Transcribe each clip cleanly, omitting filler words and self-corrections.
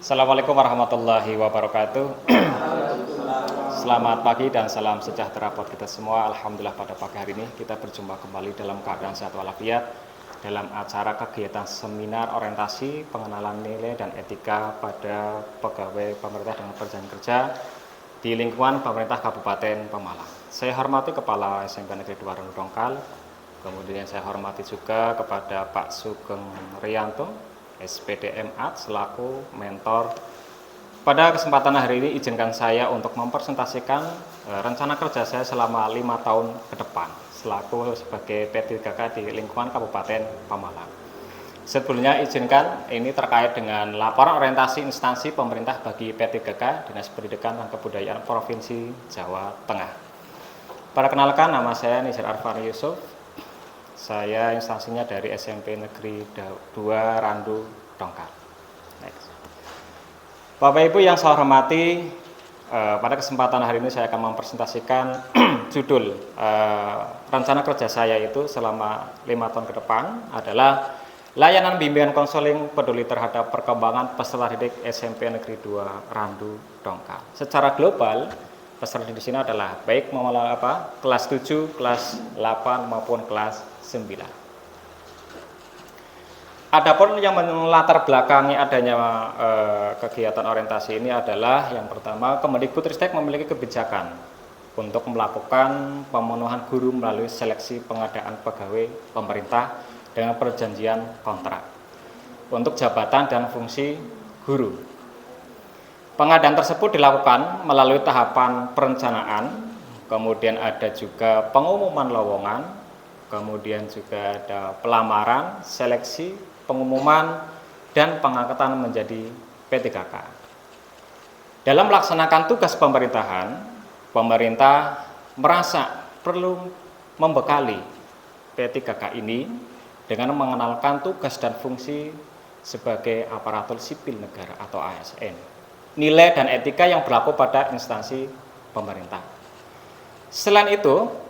Assalamualaikum warahmatullahi wabarakatuh. Selamat pagi dan salam sejahtera buat kita semua. Alhamdulillah pada pagi hari ini kita berjumpa kembali dalam keadaan sehat walafiat dalam acara kegiatan seminar orientasi pengenalan nilai dan etika pada pegawai pemerintah dengan perjanjian kerja di lingkungan pemerintah Kabupaten Pemalang. Saya hormati Kepala SMP Negeri 2 Randu Dongkal, kemudian saya hormati juga kepada Pak Sugeng Rianto, SPDM AD selaku mentor. Pada kesempatan hari ini izinkan saya untuk mempresentasikan rencana kerja saya selama 5 tahun ke depan selaku sebagai P3K di lingkungan Kabupaten Pemalang. Sebelumnya izinkan ini terkait dengan laporan orientasi instansi pemerintah bagi P3K Dinas Pendidikan dan Kebudayaan Provinsi Jawa Tengah. Perkenalkan, nama saya Nizar Arfan Yusuf. Saya instansinya dari SMP Negeri 2 Randu Dongkal. Next. Bapak Ibu yang saya hormati, pada kesempatan hari ini saya akan mempresentasikan judul rencana kerja saya itu selama 5 tahun ke depan adalah layanan bimbingan konseling peduli terhadap perkembangan peserta didik SMP Negeri 2 Randu Dongkal. Secara global, peserta didik di sini adalah baik kelas 7, kelas 8 maupun kelas 9. Adapun yang melatar belakangi adanya kegiatan orientasi ini adalah yang pertama, Kemendikbudristek memiliki kebijakan untuk melakukan pemenuhan guru melalui seleksi pengadaan pegawai pemerintah dengan perjanjian kontrak untuk jabatan dan fungsi guru. Pengadaan tersebut dilakukan melalui tahapan perencanaan, kemudian ada juga pengumuman lowongan, kemudian juga ada pelamaran, seleksi, pengumuman, dan pengangkatan menjadi P3K. Dalam melaksanakan tugas pemerintahan, pemerintah merasa perlu membekali P3K ini dengan mengenalkan tugas dan fungsi sebagai aparatur sipil negara atau ASN, nilai dan etika yang berlaku pada instansi pemerintah. Selain itu,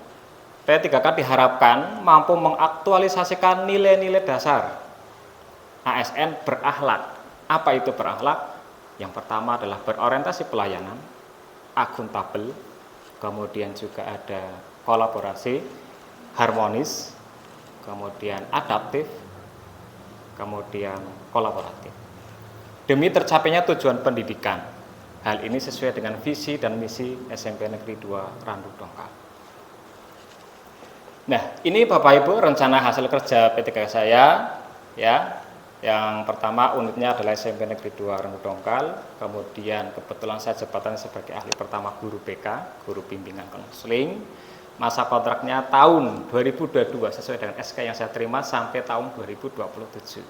P3K diharapkan mampu mengaktualisasikan nilai-nilai dasar ASN berakhlak. Apa itu berakhlak? Yang pertama adalah berorientasi pelayanan, akuntabel, kemudian juga ada kolaborasi, harmonis, kemudian adaptif, kemudian kolaboratif. Demi tercapainya tujuan pendidikan. Hal ini sesuai dengan visi dan misi SMP Negeri 2 Randu Dongkal. Nah, ini Bapak Ibu rencana hasil kerja P3K saya, ya. Yang pertama unitnya adalah SMP Negeri 2 Randu Dongkal, kemudian kebetulan saya jabatan sebagai ahli pertama guru BK, guru bimbingan konseling. Masa kontraknya tahun 2022 sesuai dengan SK yang saya terima sampai tahun 2027.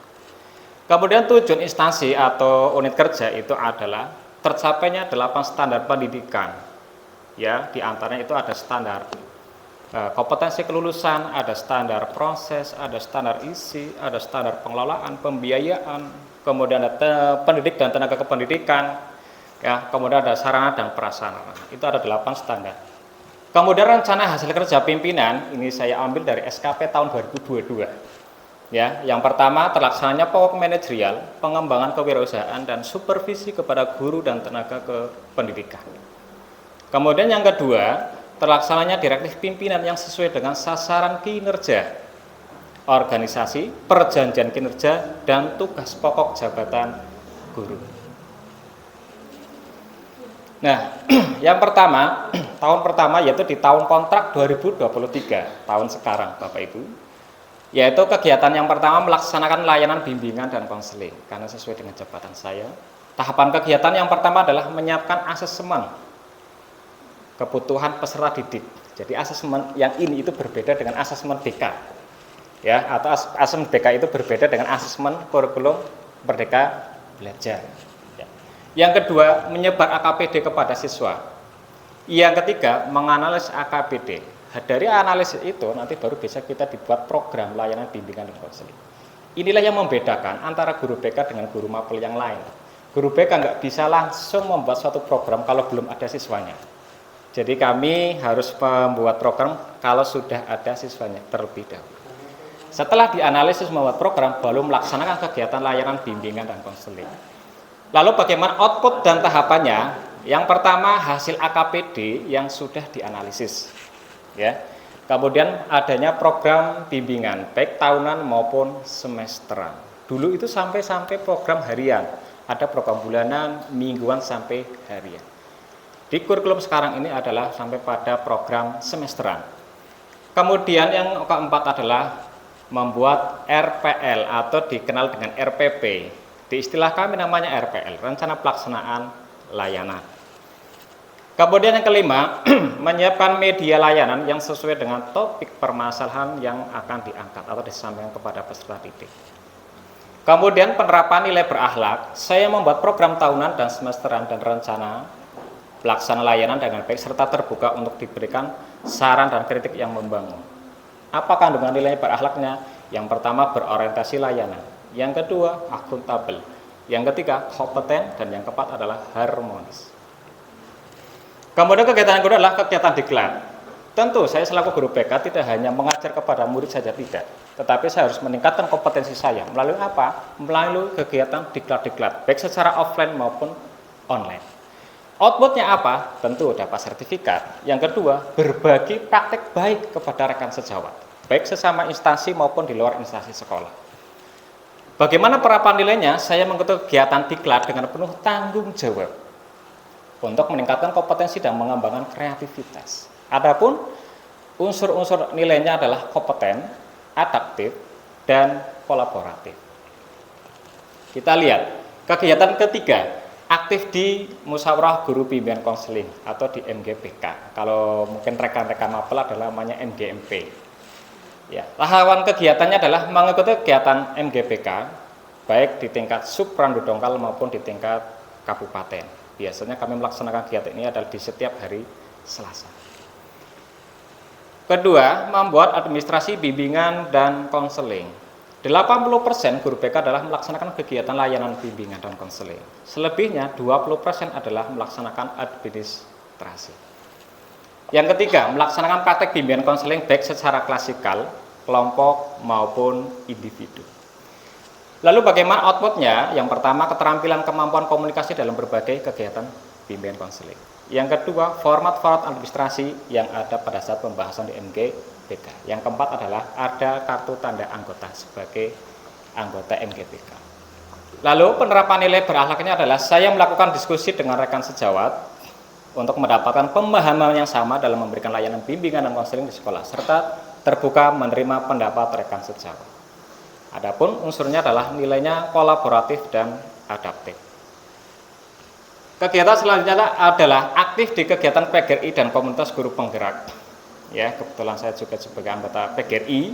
Kemudian tujuan instansi atau unit kerja itu adalah tercapainya 8 standar pendidikan. Ya, di antaranya itu ada standar kompetensi kelulusan, ada standar proses, ada standar isi, ada standar pengelolaan, pembiayaan, kemudian ada pendidik dan tenaga kependidikan, ya, kemudian ada sarana dan prasarana. Itu ada 8 standar. Kemudian rencana hasil kerja pimpinan ini saya ambil dari SKP tahun 2022. Ya, yang pertama terlaksananya pokok manajerial, pengembangan kewirausahaan dan supervisi kepada guru dan tenaga kependidikan. Kemudian yang kedua, terlaksananya direktif pimpinan yang sesuai dengan sasaran kinerja organisasi, perjanjian kinerja, dan tugas pokok jabatan guru. Nah, yang pertama, tahun pertama yaitu di tahun kontrak 2023, tahun sekarang Bapak Ibu, yaitu kegiatan yang pertama melaksanakan layanan bimbingan dan konseling, karena sesuai dengan jabatan saya. Tahapan kegiatan yang pertama adalah menyiapkan asesmen kebutuhan peserta didik. Jadi asesmen yang ini itu berbeda dengan asesmen BK, ya, atau asesmen BK itu berbeda dengan asesmen kurikulum Merdeka Belajar. Ya. Yang kedua, menyebar AKPD kepada siswa. Yang ketiga, menganalisis AKPD. Dari analisis itu nanti baru bisa kita dibuat program layanan bimbingan dan konseling. Inilah yang membedakan antara guru BK dengan guru mapel yang lain. Guru BK nggak bisa langsung membuat suatu program kalau belum ada siswanya. Jadi kami harus membuat program kalau sudah ada siswanya terlebih dahulu. Setelah dianalisis membuat program, baru melaksanakan kegiatan layanan bimbingan dan konseling. Lalu bagaimana output dan tahapannya? Yang pertama hasil AKPD yang sudah dianalisis, ya. Kemudian adanya program bimbingan baik tahunan maupun semesteran. Dulu itu sampai program harian, ada program bulanan, mingguan sampai harian. Di kurikulum sekarang ini adalah sampai pada program semesteran. Kemudian yang keempat adalah membuat RPL atau dikenal dengan RPP. Di istilah kami namanya RPL, Rencana Pelaksanaan Layanan. Kemudian yang kelima, menyiapkan media layanan yang sesuai dengan topik permasalahan yang akan diangkat atau disampaikan kepada peserta didik. Kemudian penerapan nilai berakhlak, saya membuat program tahunan dan semesteran dan rencana pelaksanaan layanan dengan baik serta terbuka untuk diberikan saran dan kritik yang membangun. Apa kandungan nilai berakhlaknya? Yang pertama berorientasi layanan, yang kedua akuntabel, yang ketiga kompeten, dan yang keempat adalah harmonis. Kemudian kegiatan yang kedua adalah kegiatan diklat. Tentu saya selaku guru BK tidak hanya mengajar kepada murid saja tidak, tetapi saya harus meningkatkan kompetensi saya melalui apa? Melalui kegiatan diklat-diklat, baik secara offline maupun online. Outputnya apa? Tentu dapat sertifikat. Yang kedua, berbagi praktek baik kepada rekan sejawat, baik sesama instansi maupun di luar instansi sekolah. Bagaimana penerapan nilainya? Saya mengikuti kegiatan diklat dengan penuh tanggung jawab untuk meningkatkan kompetensi dan mengembangkan kreativitas. Adapun unsur-unsur nilainya adalah kompeten, adaptif, dan kolaboratif. Kita lihat kegiatan ketiga, aktif di musyawarah guru bimbingan konseling atau di MGPK. Kalau mungkin rekan-rekan mapel adalah namanya MGMP. Ya, tahapan kegiatannya adalah mengikuti kegiatan MGPK baik di tingkat sub Randu Dongkal maupun di tingkat kabupaten. Biasanya kami melaksanakan kegiatan ini adalah di setiap hari Selasa. Kedua, membuat administrasi bimbingan dan konseling. 80% guru BK adalah melaksanakan kegiatan layanan bimbingan dan konseling. Selebihnya 20% adalah melaksanakan administrasi. Yang ketiga, melaksanakan praktek bimbingan konseling baik secara klasikal, kelompok maupun individu. Lalu bagaimana outputnya? Yang pertama, keterampilan kemampuan komunikasi dalam berbagai kegiatan bimbingan konseling. Yang kedua, format-format administrasi yang ada pada saat pembahasan di MGPK. Yang keempat adalah ada kartu tanda anggota sebagai anggota MGPK. Lalu penerapan nilai berakhlaknya adalah saya melakukan diskusi dengan rekan sejawat untuk mendapatkan pemahaman yang sama dalam memberikan layanan bimbingan dan konseling di sekolah, serta terbuka menerima pendapat rekan sejawat. Adapun unsurnya adalah nilainya kolaboratif dan adaptif. Kegiatan selanjutnya adalah aktif di kegiatan PGRI dan komunitas guru penggerak. Ya, kebetulan saya juga sebagai anggota PGRI.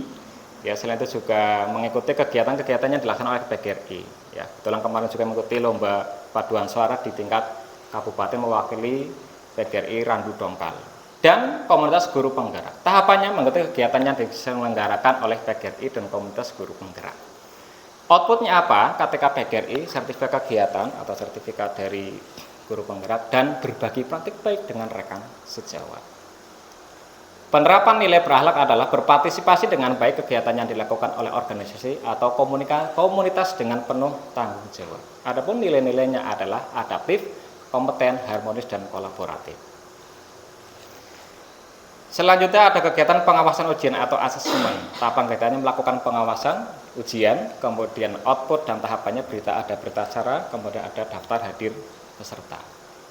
Ya, selain itu juga mengikuti kegiatan-kegiatan yang dilaksanakan oleh PGRI. Ya, kebetulan kemarin juga mengikuti lomba paduan suara di tingkat kabupaten mewakili PGRI Randu Dongkal dan komunitas guru penggerak. Tahapannya mengikuti kegiatan yang diselenggarakan oleh PGRI dan komunitas guru penggerak. Outputnya apa? KTK PGRI, sertifikat kegiatan atau sertifikat dari guru penggerak, dan berbagi praktik baik dengan rekan sejawat. Penerapan nilai berakhlak adalah berpartisipasi dengan baik kegiatan yang dilakukan oleh organisasi atau komunitas dengan penuh tanggung jawab. Adapun nilai-nilainya adalah adaptif, kompeten, harmonis, dan kolaboratif. Selanjutnya ada kegiatan pengawasan ujian atau asesmen. Tahapan kegiatannya melakukan pengawasan ujian, kemudian output dan tahapannya ada berita acara, kemudian ada daftar hadir peserta.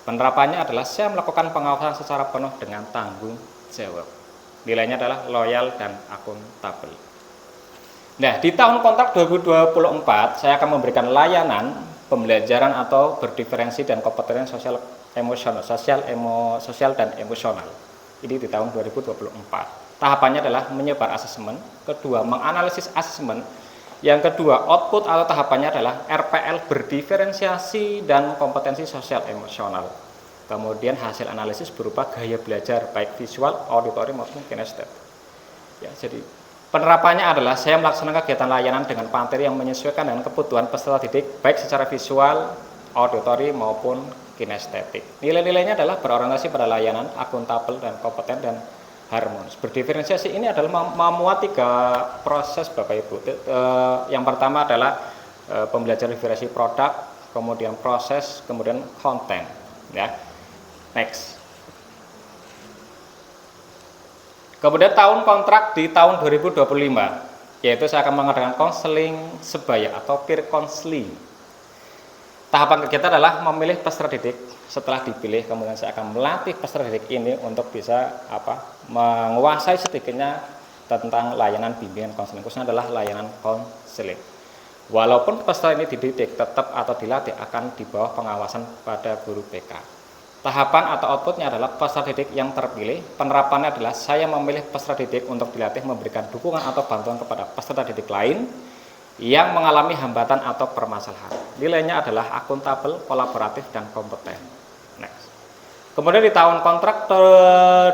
Penerapannya adalah saya melakukan pengawasan secara penuh dengan tanggung jawab. Nilainya adalah loyal dan akuntabel. Nah, di tahun kontrak 2024 saya akan memberikan layanan pembelajaran atau berdiferensi dan kompetensi sosial dan emosional. Ini di tahun 2024. Tahapannya adalah menyebar asesmen, kedua menganalisis asesmen, yang kedua output atau tahapannya adalah RPL berdiferensiasi dan kompetensi sosial emosional. Kemudian hasil analisis berupa gaya belajar baik visual, auditori maupun kinestetik. Ya, jadi penerapannya adalah saya melaksanakan kegiatan layanan dengan materi yang menyesuaikan dengan kebutuhan peserta didik baik secara visual, auditori maupun kinestetik. Nilai-nilainya adalah berorientasi pada layanan, akuntabel dan kompeten dan harmonis. Berdiferensiasi ini adalah memuat 3 proses Bapak Ibu. Yang pertama adalah pembelajaran diferensiasi produk, kemudian proses, kemudian konten, ya. Next. Kemudian tahun kontrak di tahun 2025, yaitu saya akan mengadakan konseling sebaya atau peer counseling. Tahapan kegiatan adalah memilih peserta didik. Setelah dipilih, kemudian saya akan melatih peserta didik ini untuk bisa menguasai sedikitnya tentang layanan bimbingan konseling. Khususnya adalah layanan konseling. Walaupun peserta ini dididik tetap atau dilatih akan di bawah pengawasan pada guru BK. Tahapan atau outputnya adalah peserta didik yang terpilih. Penerapannya adalah saya memilih peserta didik untuk dilatih memberikan dukungan atau bantuan kepada peserta didik lain yang mengalami hambatan atau permasalahan. Nilainya adalah akuntabel, kolaboratif, dan kompeten. Next. Kemudian di tahun kontrak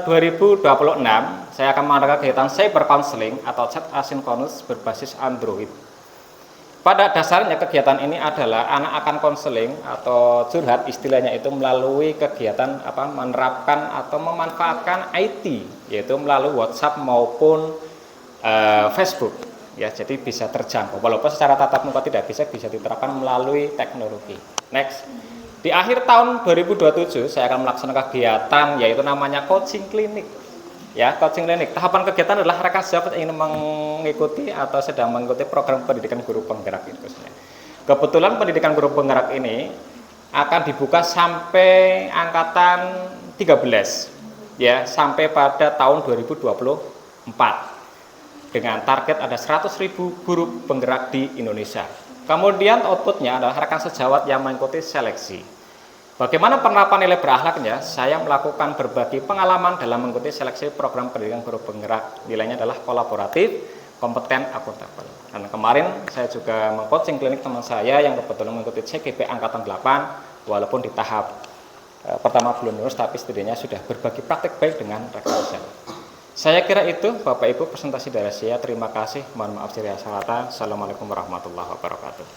2026, saya akan mengadakan kegiatan cyber counseling atau chat asinkronus berbasis Android. Pada dasarnya kegiatan ini adalah anak akan konseling atau curhat istilahnya itu melalui kegiatan menerapkan atau memanfaatkan IT, yaitu melalui WhatsApp maupun Facebook, ya, jadi bisa terjangkau walaupun secara tatap muka tidak bisa diterapkan melalui teknologi. Next. Di akhir tahun 2027 saya akan melaksanakan kegiatan yaitu namanya coaching klinik. Ya, coaching klinik. Tahapan kegiatan adalah rekan siapa ingin mengikuti atau sedang mengikuti program pendidikan guru penggerak itu. Kebetulan pendidikan guru penggerak ini akan dibuka sampai angkatan 13, ya, sampai pada tahun 2024. Dengan target ada 100.000 guru penggerak di Indonesia. Kemudian outputnya adalah rekan sejawat yang mengikuti seleksi. Bagaimana penerapan nilai berakhlaknya? Saya melakukan berbagi pengalaman dalam mengikuti seleksi program pendidikan guru penggerak. Nilainya adalah kolaboratif, kompeten, akuntabel. Dan kemarin saya juga meng-coaching klinik teman saya yang kebetulan mengikuti CGP angkatan 8, walaupun di tahap pertama belum lulus, tapi setidaknya sudah berbagi praktik baik dengan rekan saya. Saya kira itu Bapak Ibu presentasi dari saya. Terima kasih. Mohon maaf jika salah kata. Assalamualaikum warahmatullahi wabarakatuh.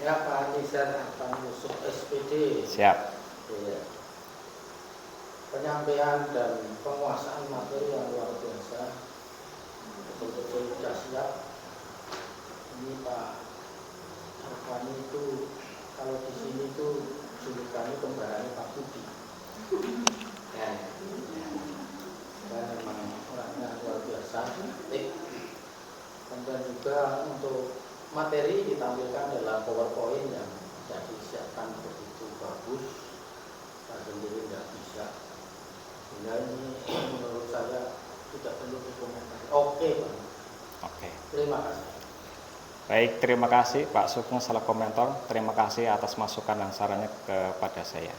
Ya, Pak Nizar Akan Yusuf SPD. Siap. Ya. Penyampaian dan penguasaan materi yang luar biasa, betul-betul sudah siap. Ini Pak Arfani itu kalau di sini itu julukannya kembarannya Pak Budi. Ya, dan memang orangnya luar biasa. Kemudian juga untuk materi ditampilkan dalam PowerPoint yang sudah disiapkan begitu bagus, saya sendiri tidak bisa. Sehingga ini menurut saya tidak perlu dikomentari. Oke, Pak. Oke. Terima kasih. Baik, terima kasih Pak Sugeng salah komentar. Terima kasih atas masukan dan sarannya kepada saya.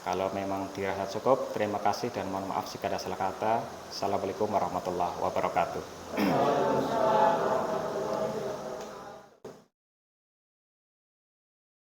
Kalau memang dirasa cukup, terima kasih dan mohon maaf jika ada salah kata. Assalamualaikum warahmatullahi wabarakatuh.